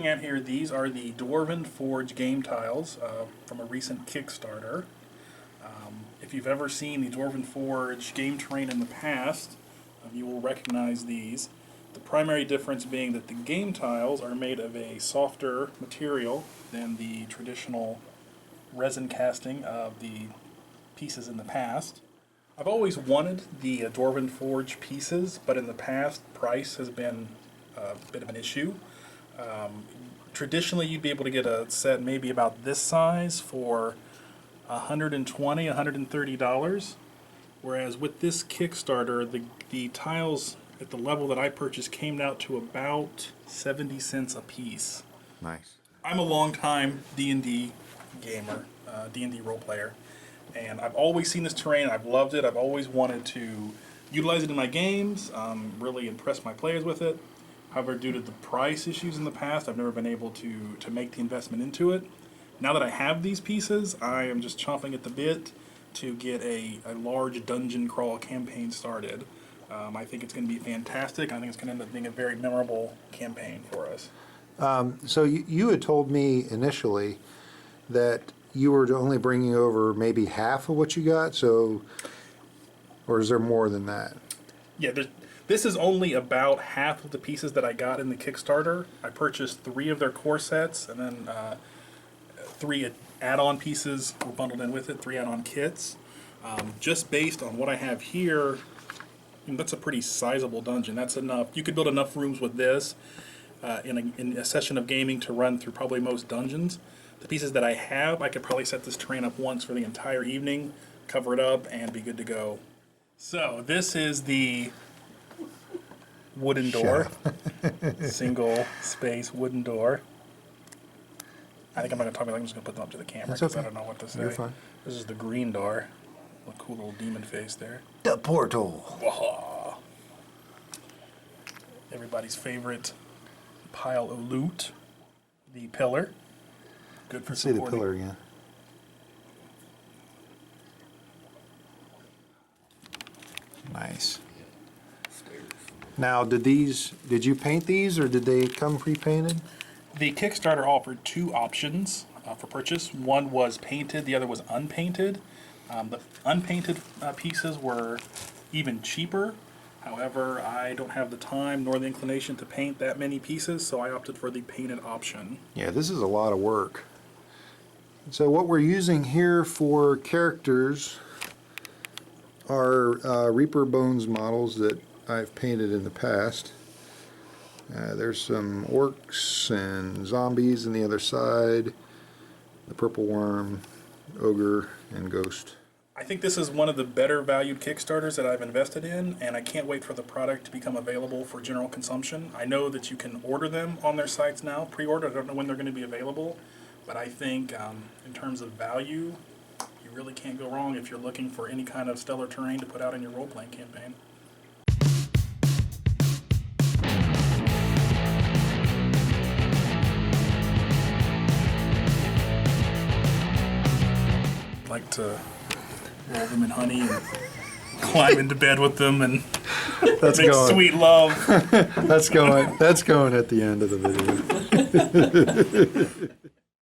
looking at here, these are the Dwarven Forge game tiles from a recent Kickstarter. If you've ever seen the Dwarven Forge game terrain in the past, you will recognize these. The primary difference being that the game tiles are made of a softer material than the traditional resin casting of the pieces in the past. I've always wanted the Dwarven Forge pieces, but in the past, price has been a bit of an issue. Traditionally, you'd be able to get a set maybe about this size for $120, $130, whereas with this Kickstarter, the tiles at the level that I purchased came out to about 70 cents a piece. Nice. I'm a long-time D&D gamer, D&D role player, and I've always seen this terrain. I've loved it. I've always wanted to utilize it in my games, really impress my players with it. However, due to the price issues in the past, I've never been able to make the investment into it. Now that I have these pieces, I am just chomping at the bit to get a large dungeon crawl campaign started. I think it's going to be fantastic. I think it's going to end up being a very memorable campaign for us. So you had told me initially that you were only bringing over maybe half of what you got, so, or is there more than that? Yeah, this is only about half of the pieces that I got in the Kickstarter. I purchased 3 of their core sets, and then 3 add-on pieces were bundled in with it, 3 add-on kits. Just based on what I have here, that's a pretty sizable dungeon. That's enough. You could build enough rooms with this in a session of gaming to run through probably most dungeons. The pieces that I have, I could probably set this terrain up once for the entire evening, cover it up, and be good to go. So this is the wooden door, single space wooden door. I think I'm not going to talk about it. I'm just going to put them up to the camera because I don't know what to say. You're fine. This is the green door. A cool little demon face there. The portal. Whoa. Everybody's favorite pile of loot. The pillar. Good for supporting. See the pillar again. Nice. Now, did you paint these or did they come pre-painted? The Kickstarter offered 2 options for purchase. One was painted, the other was unpainted. The unpainted pieces were even cheaper. However, I don't have the time nor the inclination to paint that many pieces, so I opted for the painted option. Yeah, this is a lot of work. So what we're using here for characters are Reaper Bones models that I've painted in the past. There's some orcs and zombies on the other side, the purple worm, ogre, and ghost. I think this is one of the better valued Kickstarters that I've invested in, and I can't wait for the product to become available for general consumption. I know that you can order them on their sites now, pre-order. I don't know when they're going to be available, but I think in terms of value, you really can't go wrong if you're looking for any kind of stellar terrain to put out in your role-playing campaign. Like to roll them in honey and climb into bed with them and make sweet love. That's going at the end of the video.